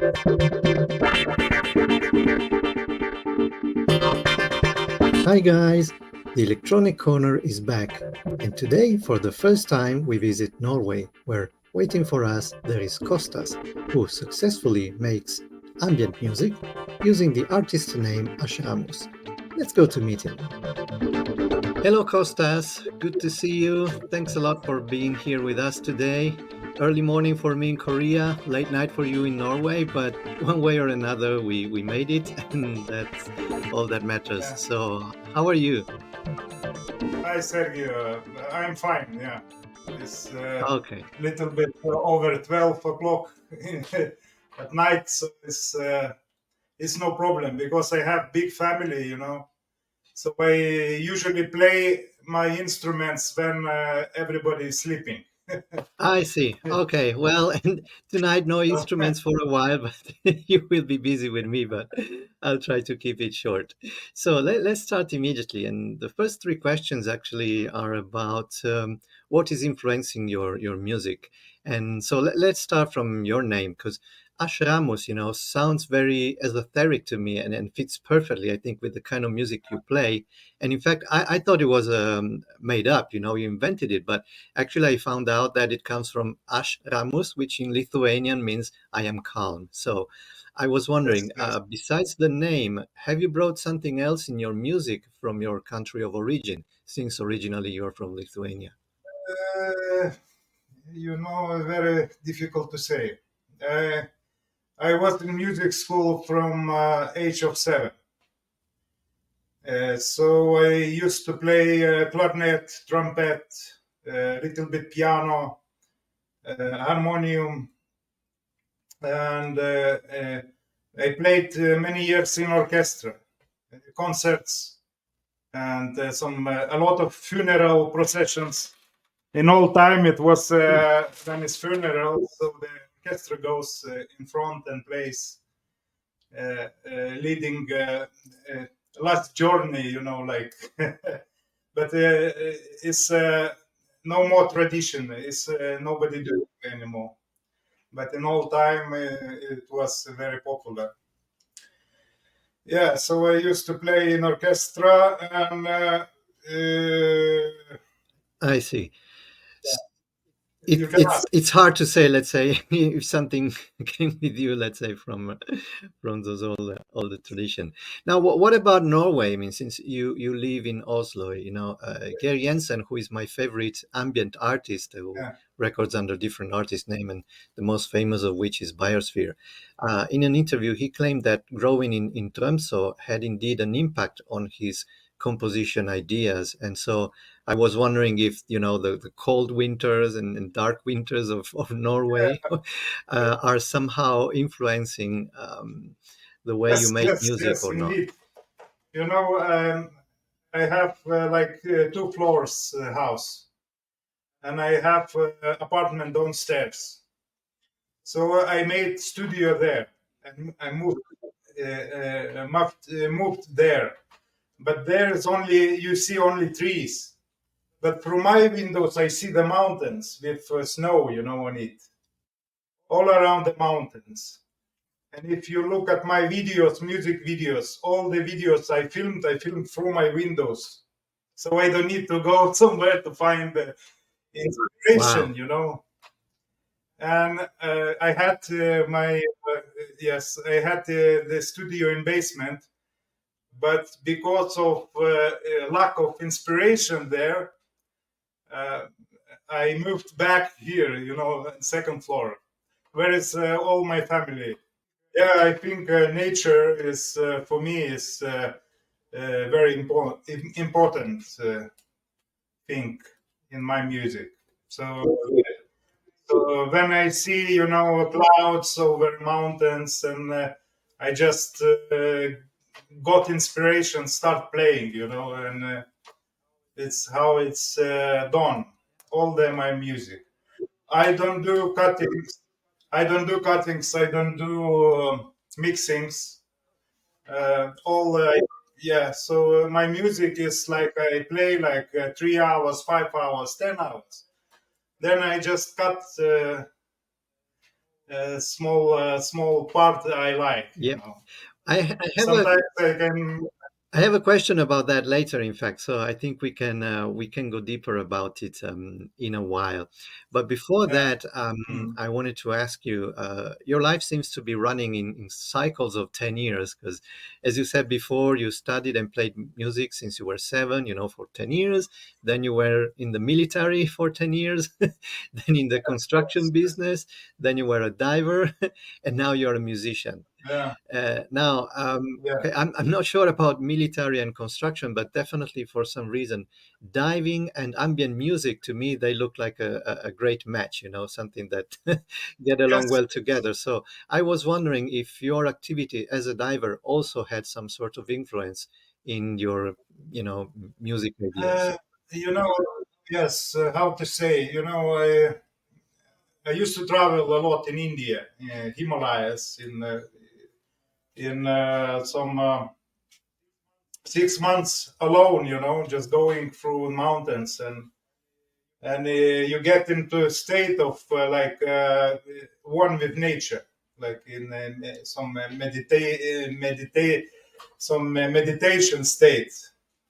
Hi guys, the Electronic Corner is back, and today, for the first time, we visit Norway, where waiting for us there is Kostas, who successfully makes ambient music using the artist name AshRamus. Let's go to meet him. Hello, Kostas. Good to see you. Thanks a lot for being here with us today. Early morning for me in Korea, late night for you in Norway, but one way or another, we made it, and that's all that matters. Yeah. So, how are you? Hi, Sergio. I'm fine. Yeah, it's Okay. little bit over 12 o'clock at night, so it's no problem because I have big family, So I usually play my instruments when everybody is sleeping. I see. Okay. Well, and tonight no So, instruments for a while, but you will be busy with me, but I'll try to keep it short. So let's start immediately. And the first three questions actually are about what is influencing your music. And so let's start from your name, because Ashramus, sounds very esoteric to me and fits perfectly, I think, with the kind of music you play. And in fact, I thought it was made up, you invented it, but actually, I found out that it comes from AshRamus, which in Lithuanian means I am calm. So I was yes, wondering, yes. besides the name, have you brought something else in your music from your country of origin, since originally you're from Lithuania? Uh, Very difficult to say. Uh, I was in music school from age of 7. So I used to play clarinet, trumpet, little bit piano, harmonium, and I played many years in orchestra, concerts, and a lot of funeral processions. In all time, it was Hmm. when it's funeral, so the orchestra goes in front and plays, leading last journey, like. But it's no more tradition. It's nobody do it anymore. But in all time, it was very popular. Yeah, so I used to play in orchestra, and I see. S- you It, can it's ask. it's hard to say, let's say, if something came with you, let's say, from those all the tradition. Now, what about Norway? I mean, since you live in Oslo, Geir Jensen, who is my favorite ambient artist, who Yeah, records under different artist name, and the most famous of which is Biosphere. In an interview, he claimed that growing in Tromsø had indeed an impact on his composition ideas, and so I was wondering if the cold winters and dark winters of Norway are somehow influencing the way you yes, make yes, music yes, or not. indeed. You know, I have like 2 floors house, and I have apartment downstairs. So I made studio there, and I moved there. But there is only you see only trees. But from my windows, I see the mountains with snow, on it, all around the mountains. And if you look at my videos, music videos, all the videos I filmed through my windows. So I don't need to go somewhere to find the Wow. inspiration, And I had yes, I had the studio in basement, but because of lack of inspiration there, uh, I moved back here, second floor, where is all my family. Yeah, I think nature is for me is very important thing in my music. So when I see, clouds over mountains, and I just got inspiration, start playing, and it's how it's done. All my music. I don't do cuttings. I don't do cuttings. I don't do mixings. All yeah. So my music is like I play like 3 hours, 5 hours, 10 hours. Then I just cut small part I like. You Yep. know, I have a sometimes I can. I have a question about that later, in fact. So I think we can go deeper about it in a while. But before Yeah. that, Mm, I wanted to ask you: your life seems to be running in cycles of 10 years, because, as you said before, you studied and played music since you were 7. You know, for 10 years. Then you were in the military for 10 years. Then in the construction yes. business. Then you were a diver, and now you're a musician. Yeah. Now, Yeah. okay, I'm not sure about military and construction, but definitely for some reason, diving and ambient music to me they look like a great match. You know, something that get along Yes. well together. So I was wondering if your activity as a diver also had some sort of influence in your, music ideas. Uh, you know. Yes. How to say? I used to travel a lot in India, Himalayas, in some 6 months alone. Just going through mountains, and you get into a state of one with nature, like in some meditation state,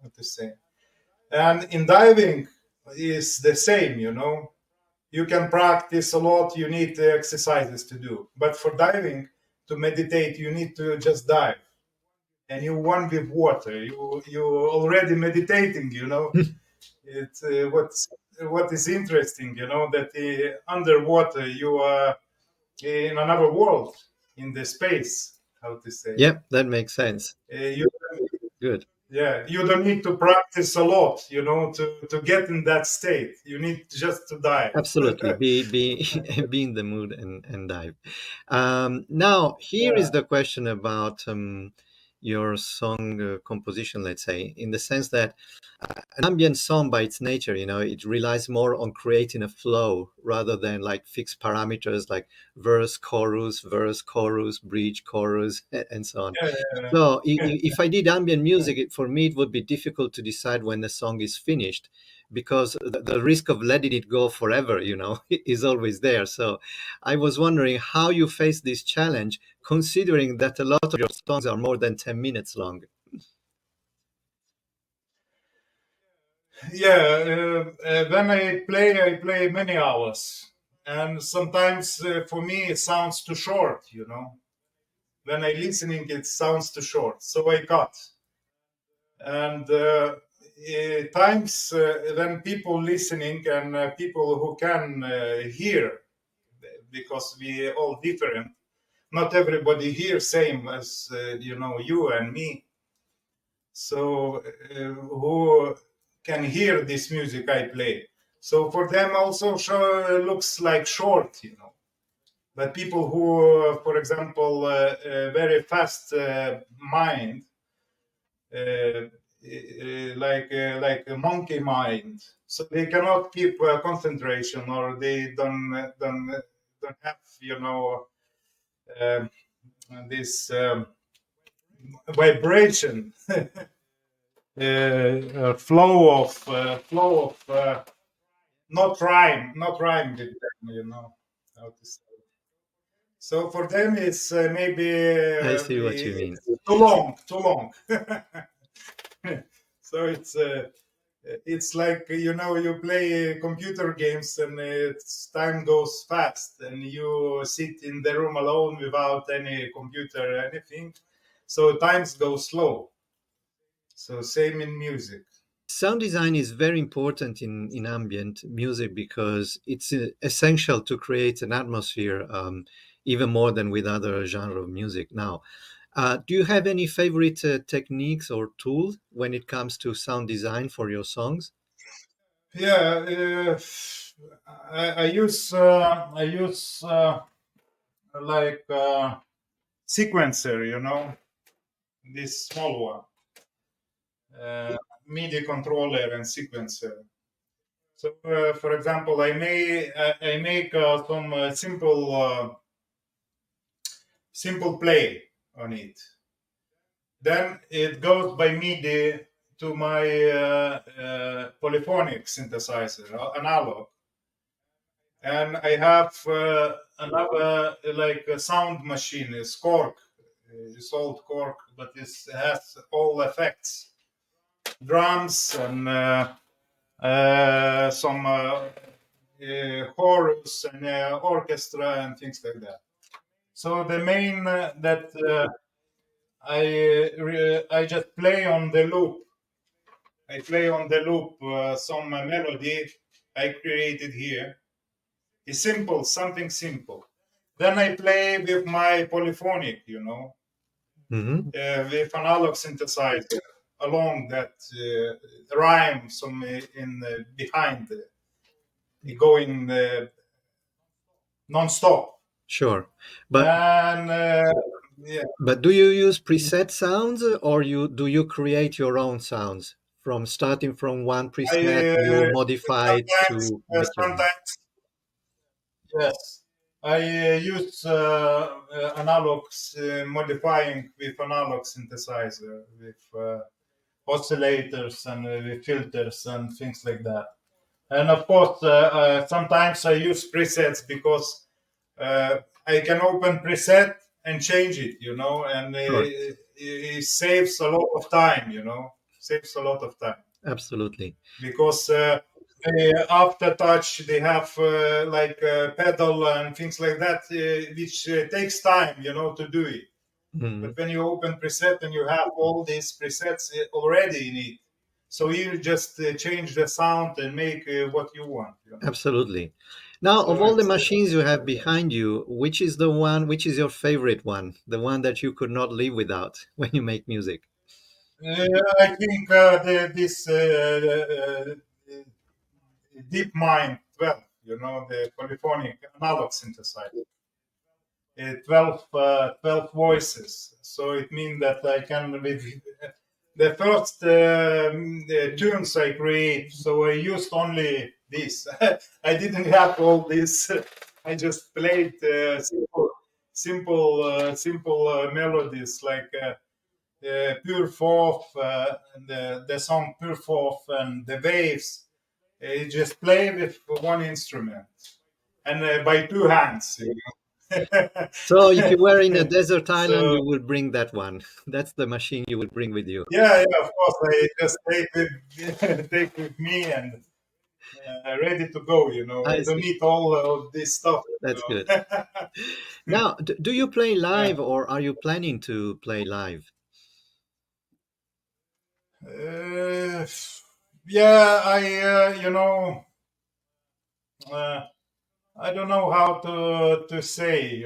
what to say. And in diving is the same. You can practice a lot, you need exercises to do, but for diving, to meditate, you need to just dive, and you one with water, you already meditating. It's what is interesting, that underwater you are in another world, in the space, how to say. Yep, that makes sense. You Good. Yeah, you don't need to practice a lot, to get in that state. You need just to dive. Absolutely. Be be in the mood and dive. Now, here Yeah, is the question about your song composition, let's say, in the sense that an ambient song by its nature, it relies more on creating a flow rather than like fixed parameters like verse, chorus, bridge, chorus, and so on. yeah, So if I did ambient music, for me, it would be difficult to decide when the song is finished because the risk of letting it go forever, is always there. So I was wondering how you face this challenge, considering that a lot of your songs are more than 10 minutes long. yeah. When I play many hours, and sometimes for me it sounds too short. When I listening, it sounds too short, so I cut. And times when people listening, and people who can hear, because we all different. Not everybody here same as you and me. So who can hear this music I play? So for them also looks like short. But people who, for example, very fast mind, like a monkey mind, so they cannot keep concentration, or they don't have um, this vibration, flow of not rhyme with them. How to say. So for them, it's maybe I see what you mean. it's too long, too long. So it's like you play computer games, and time goes fast, and you sit in the room alone without any computer or anything, so times go slow. So same in music. Sound design is very important in ambient music because it's essential to create an atmosphere, even more than with other genre of music. Now, do you have any favorite techniques or tools when it comes to sound design for your songs? Yeah, I use like sequencer, this small one, uh, MIDI controller and sequencer. So, for example, I make some simple play on it. Then it goes by MIDI to my polyphonic synthesizer, analog. And I have another like a sound machine, is cork. It's old cork, but it has all effects, drums and some chorus and orchestra and things like that. So the main that I just play on the loop. I play on the loop some melody I created here. It's simple, something simple. Then I play with my polyphonic, Hmm. with analog synthesizer along that rhyme some in behind, going non-stop. Sure. But And yeah, but do you use preset sounds, or do you create your own sounds from starting from one preset, I you modify it sometimes to make your own? sometimes yes, I use analogs, modifying with analog synthesizer, with oscillators and with filters and things like that. And of course, sometimes I use presets because I can open preset and change it, and Sure. it saves a lot of time, saves a lot of time Absolutely. because the aftertouch they have like pedal and things like that, which takes time, to do it. But Mhm. when you open preset and you have all these presets already in it, so you just change the sound and make what you want. Absolutely. Now, of So all the it's machines you have like that. behind you, which is your favorite one? The one that you could not live without when you make music? I think this deep mind 12, the polyphonic analog synthesizer. 12, 12 voices. So it means that I can, with the first tunes I create, so I used only this. I didn't have all this. I just played simple melodies like Pure Fourth, and the song Pure Fourth and the waves. I just play with one instrument and by two hands. So, if you were in a desert island, So you would bring that one. That's the machine you would bring with you. yeah, of course, I just take with take with me and ready to go. I I don't see. need all of this stuff. That's good. You know? Now, do you play Yeah. live, or are you planning to play live? Uh, yeah, uh, I don't know how to say,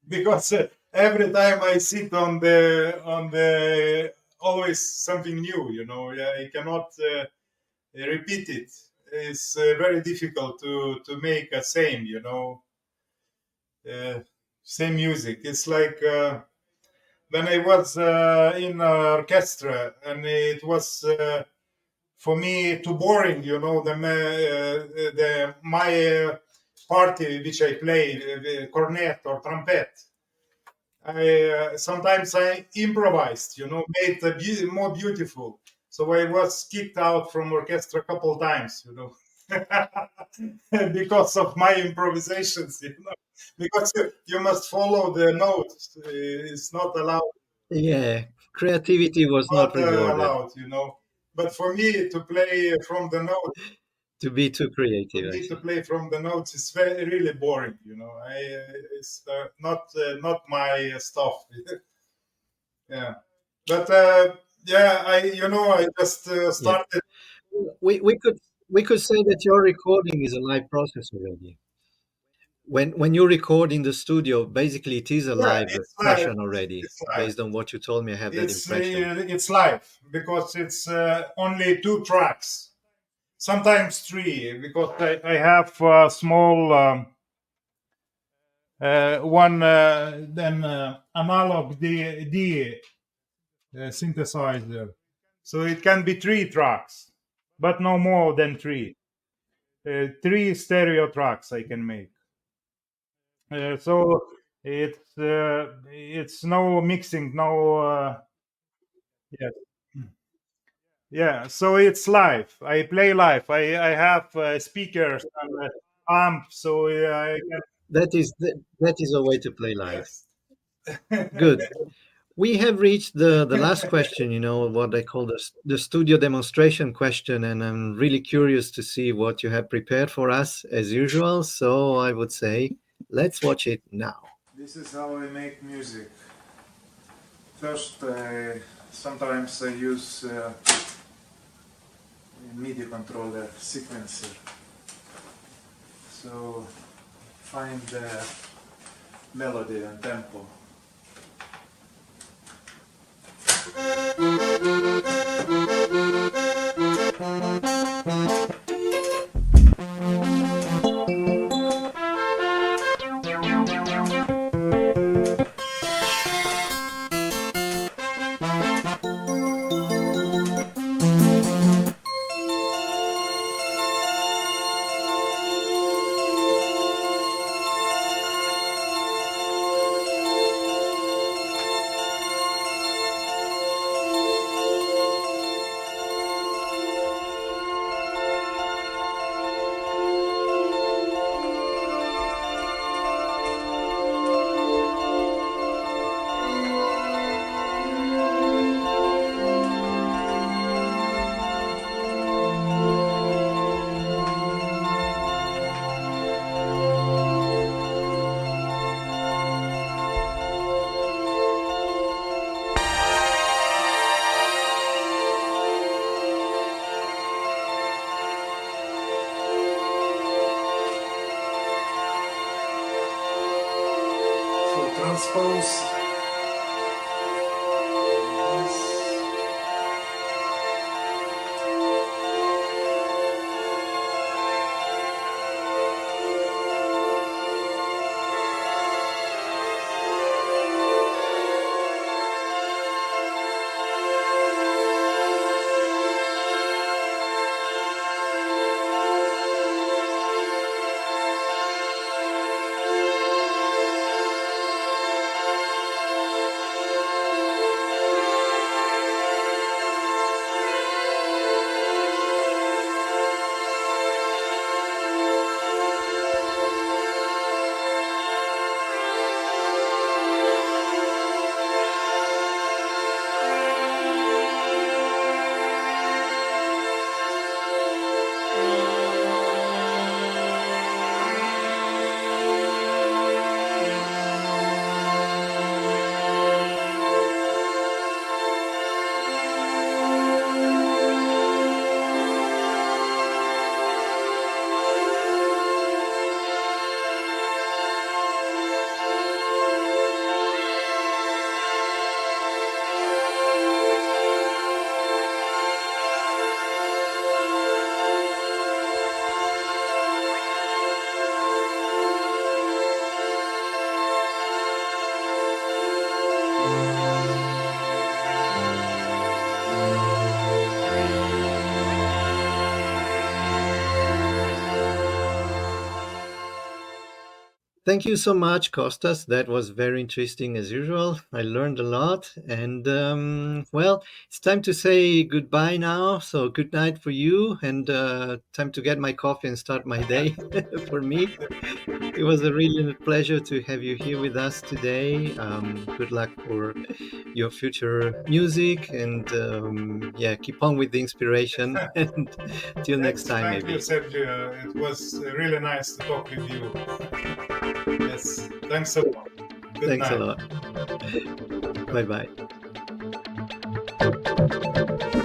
because every time I sit on the always something new. Yeah, I cannot repeat it. It's very difficult to make a uh, same music. It's like when I was in orchestra, and it was for me too boring. The my party which I play, the cornet or trumpet. Sometimes I improvised, made the more beautiful. So I was kicked out from orchestra a couple times, because of my improvisations, because you must follow the notes. It's not allowed, Yeah, creativity was not not rewarded. allowed, But for me to play from the notes, To be too for creative, I me to see. play from the notes is very really boring, it's not my stuff. Yeah, but yeah, I just Yeah. started. We could say that your recording is a live process already. When you record in the studio, basically it is a Yeah, live it's live. session already. It's live. Based on what you told me, I have that It's impression. it's live because it's only two tracks, sometimes three, because I have a small one then analog D synthesizer, so it can be three tracks, but no more than three. Three stereo tracks I can make. So it's no mixing, no. Yeah. Yeah, so it's live. I play live. I have speakers and amp, so I can. That is a way to play live. Yes. Good. We have reached the last question, what I call the studio demonstration question, and I'm really curious to see what you have prepared for us as usual. So I would say, let's watch it now. This is how I make music. First, sometimes I use MIDI controller sequencer. So find the melody and tempo. So transpose this. Thank you so much, Kostas. That was very interesting as usual. I learned a lot. And well, it's time to say goodbye now. So, good night for you, and time to get my coffee and start my day for me. It was a really pleasure to have you here with us today. Good luck for your future music, and yeah, keep on with the inspiration. And till next Yes, time, thank you, maybe. Sergio. It was really nice to talk with you. Yes, thanks a lot. Good Thanks a night. lot. Bye bye.